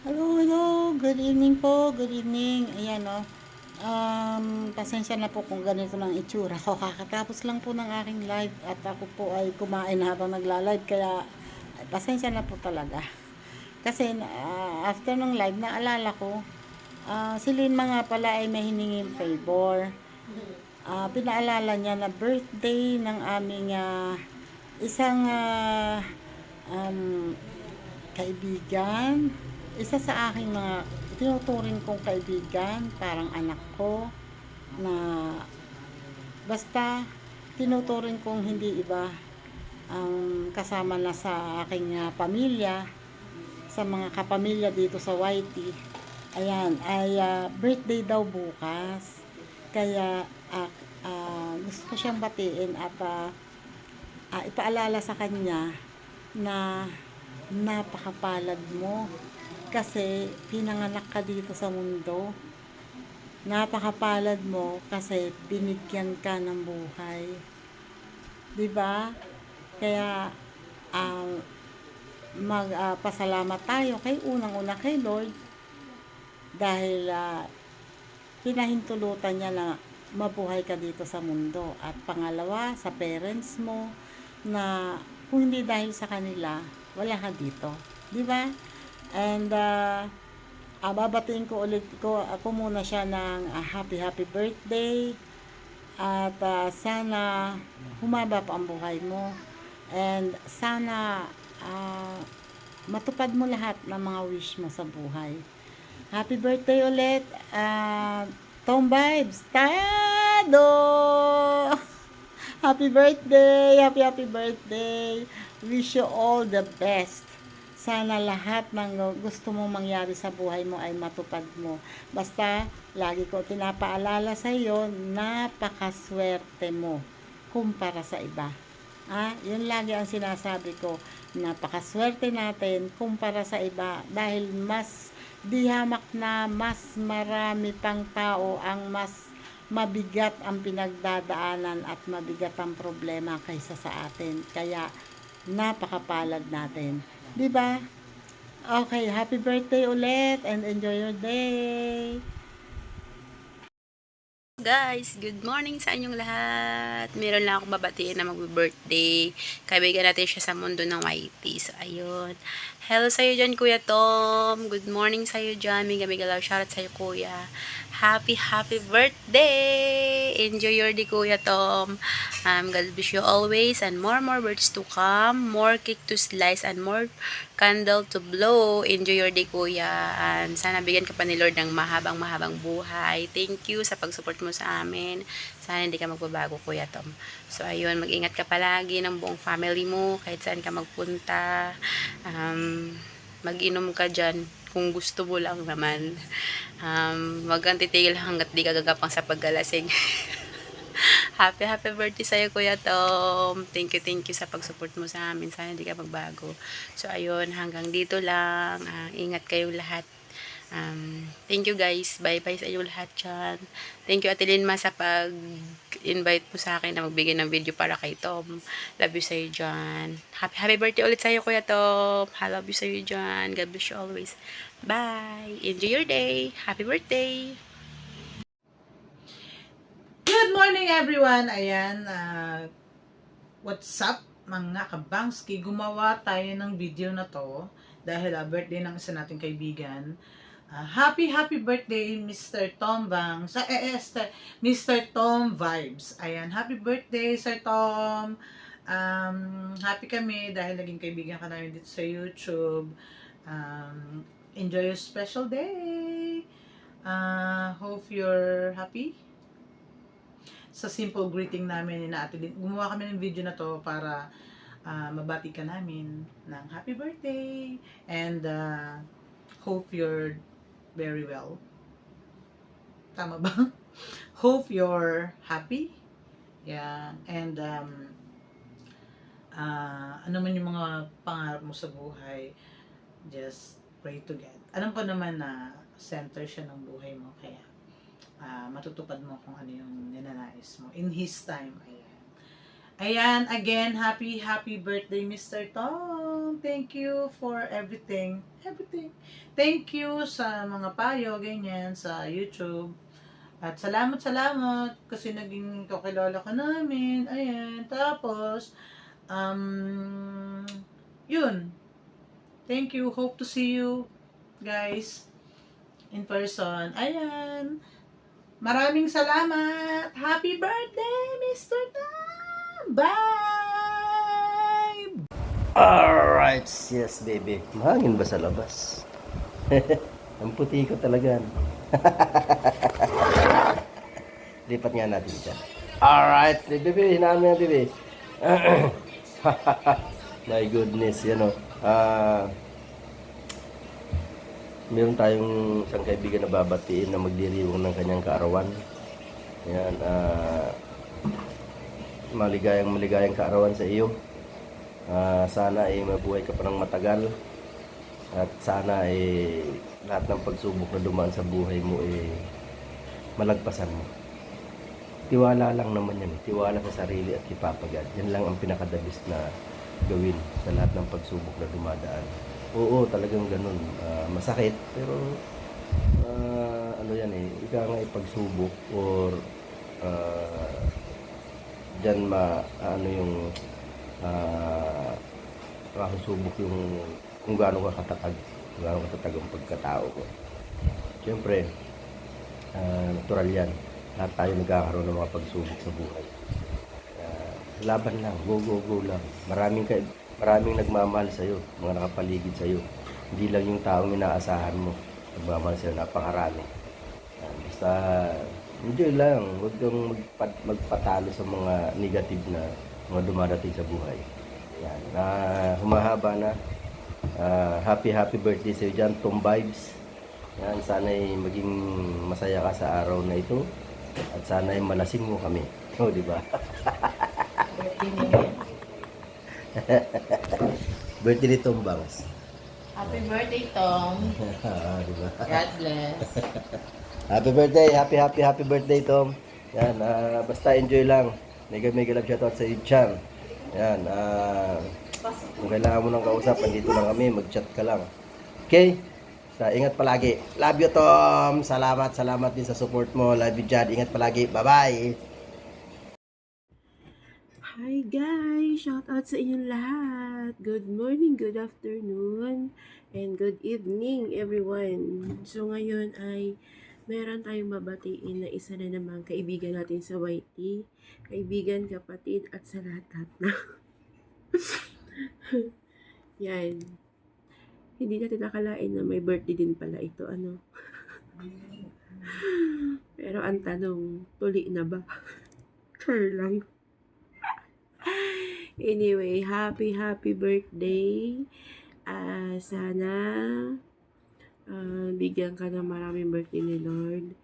Hello, hello. Good evening po. Good evening. Ayan, oh. Pasensya na po kung ganito ng itsura ko. Kakatapos lang po ng aking live at ako po ay kumain habang nagla-live. Kaya, pasensya na po talaga. Kasi, after ng live, naalala ko, si Lynn nga pala ay may hiningin favor. Pinaalala niya na birthday ng aming isang um, kaibigan, isa sa aking mga tinuturing kong kaibigan, parang anak ko, na basta tinuturing kong hindi iba ang kasama na sa aking pamilya, sa mga kapamilya dito sa YT. Ayan, ay birthday daw bukas. Kaya gusto ko siyang batiin at ipaalala sa kanya na napakapalad mo kasi pinanganak ka dito sa mundo. Napakapalad mo kasi binigyan ka ng buhay. 'Di ba? Kaya magpasalamat tayo kay unang-una kay Lord dahil pinahintulutan niya na mabuhay ka dito sa mundo. At pangalawa, sa parents mo na kung hindi dahil sa kanila, wala ka dito. 'Di ba? And babatiin ko ulit ako muna siya ng happy birthday at sana humaba pa ang buhay mo and sana matupad mo lahat ng mga wish mo sa buhay. Happy birthday ulit, Tom Vibes Tado. Happy birthday, happy birthday. Wish you all the best. Sana lahat ng gusto mong mangyari sa buhay mo ay matupad mo. Basta, lagi ko pinapaalala sa iyo, napakaswerte mo kumpara sa iba. Yun lagi ang sinasabi ko. Napakaswerte natin kumpara sa iba dahil mas di hamak na mas marami pang tao ang mas mabigat ang pinagdadaanan at mabigat ang problema kaysa sa atin. Kaya napakapalad natin. 'Di ba? Okay, happy birthday ulit and enjoy your day. Guys, good morning sa inyong lahat. Meron lang akong babatiin na mag-birthday. Kaibigan natin siya sa mundo ng YT. So, ayun. Hello sa'yo dyan, Kuya Tom. Good morning sa'yo dyan. Mega love shoutout sa'yo, Kuya. Happy birthday! Enjoy your day, Kuya Tom. God bless you always and more birthdays to come. More cake to slice and more candle to blow. Enjoy your day, Kuya. And sana bigyan ka pa ni Lord ng mahabang buhay. Thank you sa pag-support mo sa amin. Sana hindi ka magbabago, Kuya Tom. So, ayun, mag-ingat ka palagi ng buong family mo, kahit saan ka magpunta. Mag-inom ka dyan kung gusto mo lang naman. Wag kang titigil hanggat di ka gagapang sa paggalasing. Happy birthday sa'yo, Kuya Tom. Thank you sa pag-support mo sa amin. Sana hindi ka magbago. So, ayun, hanggang dito lang. Ingat kayong lahat. Thank you guys. Bye-bye sa inyo lahat dyan. Thank you, Ate Linma, sa pag-invite mo sa akin na magbigay ng video para kay Tom. Love you sa'yo dyan. Happy birthday ulit sa'yo, Kuya Tom. I love you sa'yo dyan. God bless you always. Bye. Enjoy your day. Happy birthday. Good morning everyone! Ayan, what's up mga kabangski? Gumawa tayo ng video na to dahil birthday ng isa nating kaibigan. Happy birthday Mr. Tom Bangs, Mr. Tom Vibes. Ayan, happy birthday Sir Tom. Happy kami dahil naging kaibigan ka namin dito sa YouTube. Enjoy your special day. Hope you're happy sa simple greeting namin ni Ate Lynn. Gumawa kami ng video na to para mabati ka namin ng happy birthday and hope you're very well. Tama ba? Hope you're happy. Yeah. And ano man yung mga pangarap mo sa buhay, just pray to God. Alam ko naman na center siya ng buhay mo, kaya matutupad mo kung ano yung ninanais mo in His time. Ayan, again, happy birthday Mr. Tom. Thank you for everything. Everything. Thank you sa mga payo, ganyan, sa YouTube. At salamat kasi naging kakilala ka namin. Ayan. Tapos, yun. Thank you. Hope to see you guys in person. Ayan. Maraming salamat. Happy birthday, Mr. Tam! Bye! Alright, yes baby. Mahangin ba sa labas? Ang puti ko talaga. Lipat nga natin dyan. Alright, baby, hinaan mo yan, baby. My goodness, yan o. Meron tayong isang kaibigan na babatiin na magdiriwang ng kanyang kaarawan. Yan, maligayang kaarawan sa iyo. Sana ay mabuhay ka pa ng matagal. At sana ay lahat ng pagsubok na dumaan sa buhay mo ay malagpasan mo. Tiwala lang naman yan. Tiwala sa sarili at ipapagad. Yan lang ang pinakadabis na gawin sa lahat ng pagsubok na dumadaan. Oo, talagang ganun. Masakit, pero ano yan eh, ika nga ipagsubok or dyan ano yung makasubok yung kung gaano ka katatag, kung gaano katatag ang pagkatao ko. Siyempre, natural yan. Lahat tayo nagkakaroon ng mga pagsubok sa buhay. Laban lang, go lang. Maraming nagmamahal sa'yo, mga nakapaligid sa'yo. Hindi lang yung taong inaasahan mo. Nagmamahal sa'yo, napakarami. Basta, enjoy lang. Huwag kang magpatalo sa mga negative na mga dumadating sa buhay. Yan. Humahaba na. Happy birthday sa'yo dyan, Tom Vibes. Yan, sana'y maging masaya ka sa araw na ito. At sana'y malasing mo kami. Oh, di ba? Birthday ni Tom Bangs. Happy birthday, Tom. Diba? God bless. Happy birthday, happy birthday, Tom. Yan, basta enjoy lang. Mega love shoutout sa Ichan. Yan, kung kailangan mo ng kausap, andito lang kami, mag-chat ka lang. Okay? Ingat palagi. Love you, Tom. Salamat din sa support mo. Love you, Jad. Ingat palagi. Bye-bye. Hi guys! Shout out sa inyong lahat! Good morning, good afternoon, and good evening everyone! So ngayon ay meron tayong babatiin na isa na namang kaibigan natin sa YT. Kaibigan, kapatid, at sa lahat na. Yan. Hindi natin nakalain na may birthday din pala ito, ano? Pero ang tanong, tuli na ba? Char lang. Anyway, happy birthday. Sana bigyan ka ng maraming birthday ni Lord.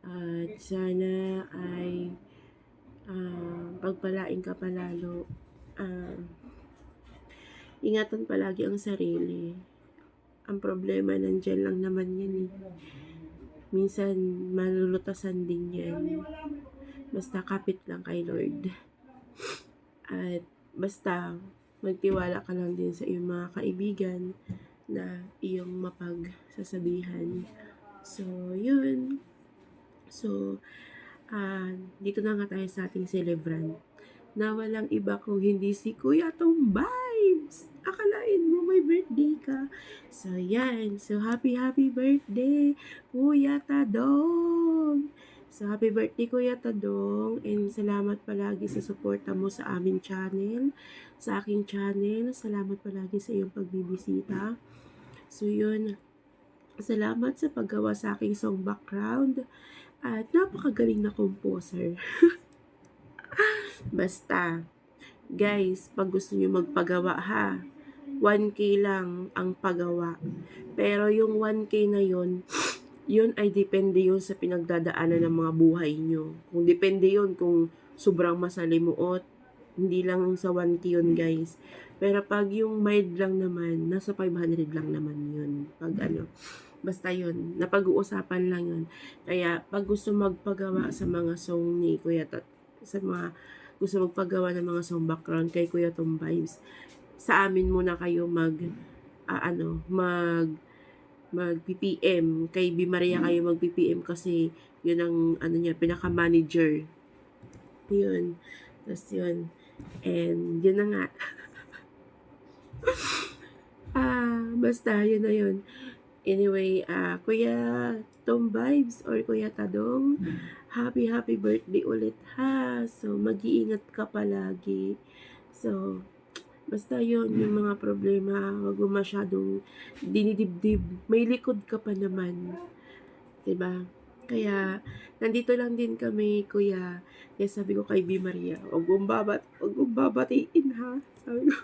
At sana ay pagpalain ka palalo. Ingatan palagi ang sarili. Ang problema nandyan lang naman yan eh. Minsan malulutasan din yan. Basta kapit lang kay Lord. At basta magtiwala ka lang din sa iyong mga kaibigan na iyong mapagsasabihan. So, yun. So, dito na nga tayo sa ating celebrant na walang iba kung hindi si Kuya Tom Vibes. Akalain mo may birthday ka. So, yan. So, happy birthday, Kuya Tadong. So, happy birthday, Kuya Tadong. And salamat palagi sa suporta mo sa aming channel, sa aking channel. Salamat palagi sa iyong pagbibisita. So, yun. Salamat sa paggawa sa aking song background. At napakagaling na composer. Basta, guys, pag gusto nyo magpagawa ha, 1K lang ang pagawa. Pero yung 1K na yun ay depende yun sa pinagdadaanan ng mga buhay nyo. Kung depende yun kung sobrang masalimuot, hindi lang sa 1K yun, guys. Pero pag yung mild lang naman, nasa 500 lang naman yun. Pag ano, basta yun, napag-uusapan lang yun. Kaya pag gusto magpagawa sa mga song ni Kuya Tat, sa mga gusto magpagawa ng mga song background kay Kuya Tom Vibes, sa amin muna kayo mag PPM. Kay B. Maria kayo mag PPM kasi yun ang pinaka-manager. Yun. Tapos yun. And yun na nga. Basta yun na yun. Anyway, Kuya Tom Vibes or Kuya Tadong, happy birthday ulit ha. So, mag-iingat ka palagi. So, basta yun, yung mga problema, wag mo masyadong dinidibdib. May likod ka pa naman. 'Di ba? Kaya, nandito lang din kami, Kuya. Kaya sabi ko kay B. Maria, wag mong babatiin ha. Sabi ko.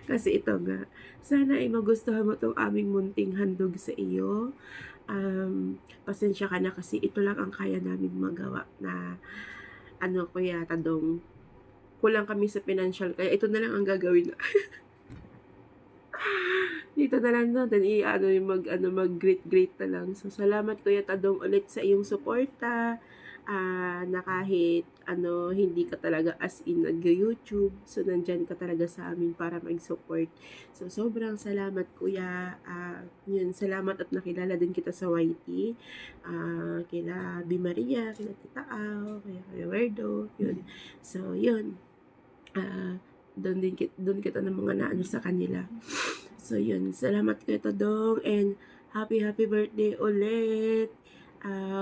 Kasi ito nga, sana ay magustuhan mo tong aming munting handog sa iyo. Pasensya ka na kasi ito lang ang kaya namin magawa na Kuya Tadong. Kulang kami sa financial, kaya ito na lang ang gagawin na. Dito na lang natin mag-great na lang. So, salamat Kuya Tadong ulit sa iyong suporta. Na kahit hindi ka talaga as in nag-YouTube, so nandyan ka talaga sa amin para mag-support. So, sobrang salamat Kuya. Yun, salamat at nakilala din kita sa YT. Kila B. Maria, kila Tita Au, kaya Werdo, yun. So, yun. Doon kita ng mga naano sa kanila. So, yun. Salamat Kuya Tadong and happy birthday ulit.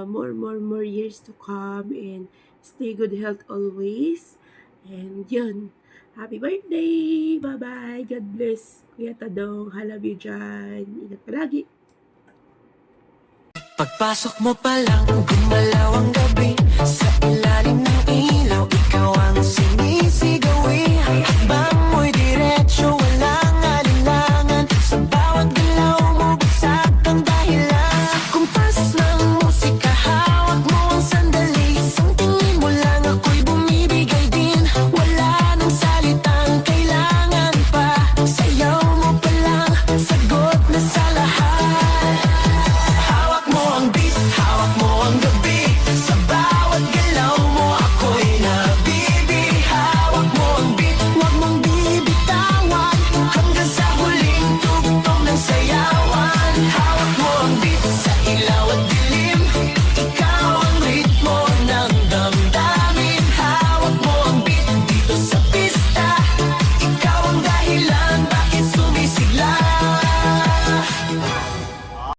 More years to come and stay good health always. And yun. Happy birthday! Bye-bye! God bless. Kuya Tadong, I love you dyan. Ingat palagi. Pagpasok mo pa lang, gumalaw ang gabi sa ilalim.